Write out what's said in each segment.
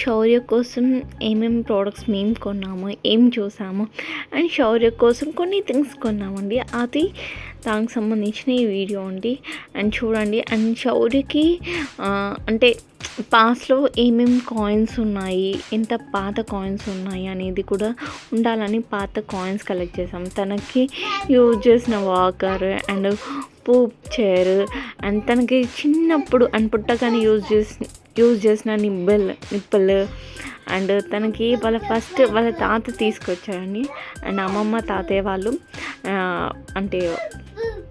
శౌర్య కోసం ఏమేమి ప్రోడక్ట్స్ మేము కొన్నాము, ఏం చూసాము అండ్ శౌర్య కోసం కొన్ని థింగ్స్ కొన్నామండి. అది దానికి సంబంధించిన ఈ వీడియో అండి. అండ్ చూడండి. అండ్ శౌర్యకి అంటే పాస్ట్లో ఏమేమి కాయిన్స్ ఉన్నాయి, ఎంత పాత కాయిన్స్ ఉన్నాయి అనేది కూడా ఉండాలని పాత కాయిన్స్ కలెక్ట్ చేసాం. తనకి యూజ్ చేసిన walker and poop chair and తనకి చిన్నప్పుడు అండ్ పుట్టగానే యూజ్ చేసిన నిప్పలు అండ్ తనకి వాళ్ళ తాత తీసుకొచ్చారండి. అండ్ అమ్మమ్మ తాతయ్య వాళ్ళు అంటే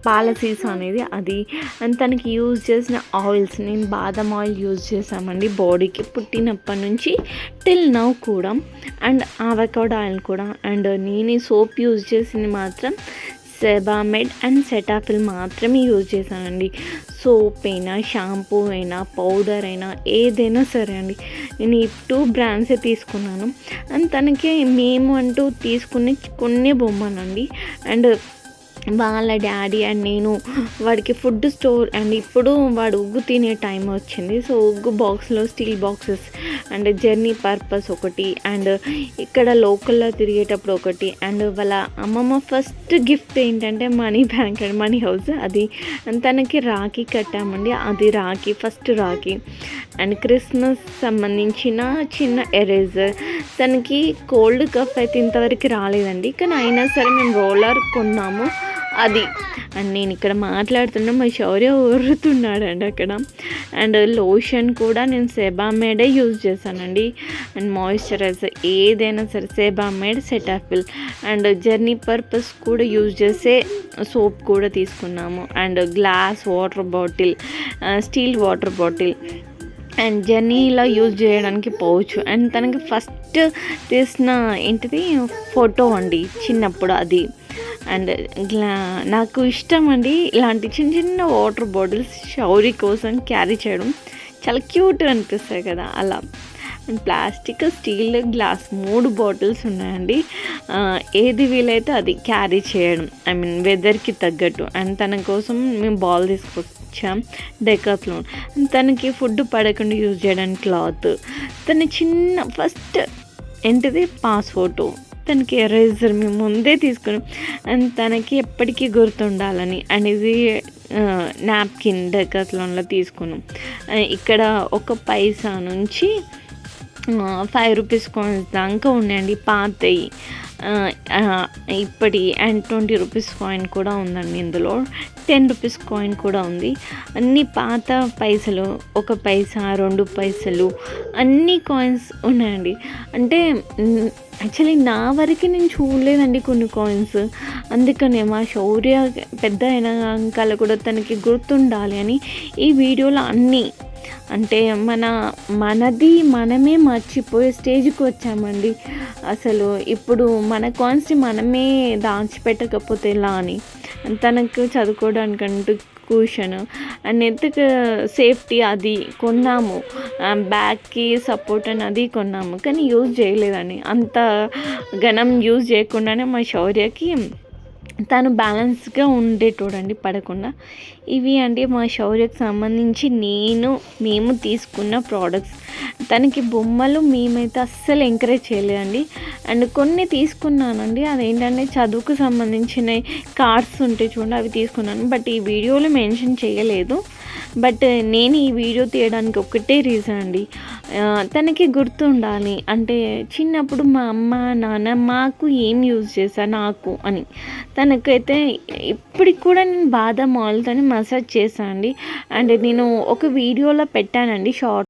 పాల సీసా అనేది అది. అండ్ తనకి యూజ్ చేసిన ఆయిల్స్, నేను బాదం ఆయిల్ యూజ్ చేసామండి బాడీకి పుట్టినప్పటి నుంచి టిల్ నౌ కూడా. అండ్ అవకాడో ఆయిల్ కూడా. అండ్ నేను సోప్ యూజ్ చేసింది మాత్రం సెబామెడ్ అండ్ సెటాఫిల్ మాత్రమే యూజ్ చేశానండి. సోప్ అయినా, షాంపూ అయినా, పౌడర్ అయినా ఏదైనా సరే అండి, నేను ఈ 2 బ్రాండ్సే తీసుకున్నాను. అండ్ తనకి మేము అంటూ తీసుకునే కొన్ని బొమ్మలండి. అండ్ వాళ్ళ డాడీ అండ్ నేను వాడికి ఫుడ్ స్టోర్ అండ్ ఇప్పుడు వాడు ఉగ్గు తినే టైం వచ్చింది. సో ఉగ్గు బాక్స్లో steel boxes and journey purpose ఒకటి అండ్ ఇక్కడ లోకల్లో తిరిగేటప్పుడు ఒకటి అండ్ వాళ్ళ అమ్మమ్మ ఫస్ట్ గిఫ్ట్ ఏంటంటే money bank and money house అది. అండ్ తనకి రాఖీ కట్టామండి. అది ఫస్ట్ రాఖీ. అండ్ క్రిస్మస్ సంబంధించిన చిన్న ఎరేజర్. తనకి కోల్డ్ కఫ్ అయితే ఇంతవరకు రాలేదండి, కానీ అయినా సరే మేము రోలర్ కొన్నాము అది. అండ్ నేను ఇక్కడ మాట్లాడుతున్నా, మా శౌర్య ఊరుతున్నాడండి అక్కడ. అండ్ లోషన్ కూడా నేను సెబామేడే యూజ్ చేశానండి. అండ్ మాయిశ్చరైజర్ ఏదైనా సరే Sebamed, Cetaphil and journey purpose కూడా యూజ్ చేసే సోప్ కూడా తీసుకున్నాము. And glass water bottle, steel water bottle and జర్నీలో యూజ్ చేయడానికి పోవచ్చు. అండ్ తనకి ఫస్ట్ తీసిన ఏంటిది ఫోటో అండి చిన్నప్పుడు అది. అండ్ నాకు ఇష్టం అండి ఇలాంటి చిన్న చిన్న వాటర్ బాటిల్స్ శౌర్య కోసం క్యారీ చేయడం. చాలా క్యూట్గా అనిపిస్తాయి కదా అలా. And plastic, steel, glass 3 bottles ఉన్నాయండి. ఏది వీలైతే అది క్యారీ చేయడం, ఐ మీన్ వెదర్కి తగ్గట్టు. అండ్ తన కోసం మేము బాల్ తీసుకొచ్చాం డెకాత్లాన్. తనకి ఫుడ్ పడకుండా యూజ్ చేయడానికి క్లాత్. తన చిన్న ఫస్ట్ ఏంటిది పాస్పోర్టు, తనకి ఎరేజర్ మేము ముందే తీసుకున్నాం. అండ్ తనకి ఎప్పటికీ గుర్తుండాలని అండ్ ఇది నాప్కిన్ డెకాత్లాన్లో తీసుకున్నాం. ఇక్కడ 1 పైసా నుంచి 5 రూపీస్ కాయిన్స్ దాకా ఉన్నాయండి పాతవి ఇప్పటి. అండ్ 20 రూపీస్ కాయిన్ కూడా ఉందండి ఇందులో. 10 రూపీస్ కాయిన్ కూడా ఉంది. అన్ని పాత పైసలు, 1 పైసా, 2 పైసలు అన్ని కాయిన్స్ ఉన్నాయండి. అంటే యాక్చువల్లీ నా వరకు నేను చూడలేదండి కొన్ని కాయిన్స్. అందుకనే మా శౌర్య పెద్ద అయినాక కూడా తనకి గుర్తుండాలి అని ఈ వీడియోలో అన్నీ అంటే మనది మనమే మర్చిపోయే స్టేజ్కి వచ్చామండి. అసలు ఇప్పుడు మన కాయిన్స్ని మనమే దాచిపెట్టకపోతే ఎలా అని. తనకు చదువుకోవడానికంటూ కూషన్ అండ్ నెత్తుకు సేఫ్టీ అది కొన్నాము. బ్యాగ్కి సపోర్ట్ అని అది కొన్నాము, కానీ యూజ్ చేయలేదండి. అంత ఘనం యూజ్ చేయకుండానే మా శౌర్యకి తను బ్యాలెన్స్గా ఉండేటోడండి, పడకుండా. ఇవి అంటే మా శౌర్యకు సంబంధించి మేము తీసుకున్న ప్రోడక్ట్స్. తనకి బొమ్మలు మేమైతే అస్సలు ఎంకరేజ్ చేయలేదండి. అండ్ కొన్ని తీసుకున్నానండి, అదేంటంటే చదువుకు సంబంధించిన కార్డ్స్ ఉంటాయి చూడండి, అవి తీసుకున్నాను. బట్ ఈ వీడియోలో మెన్షన్ చేయలేదు. బట్ నేను ఈ వీడియో తీయడానికి ఒకటే రీజన్ అండి, తనకి గుర్తుండాలి. అంటే చిన్నప్పుడు మా అమ్మ నాన్న మాకు ఏం యూజ్ చేశా నాకు అని. తనకైతే ఇప్పటికి కూడా నేను బాదం ఆయిల్తో మసాజ్ చేశాను అండి. అండ్ నేను ఒక వీడియోలో పెట్టానండి షార్ట్.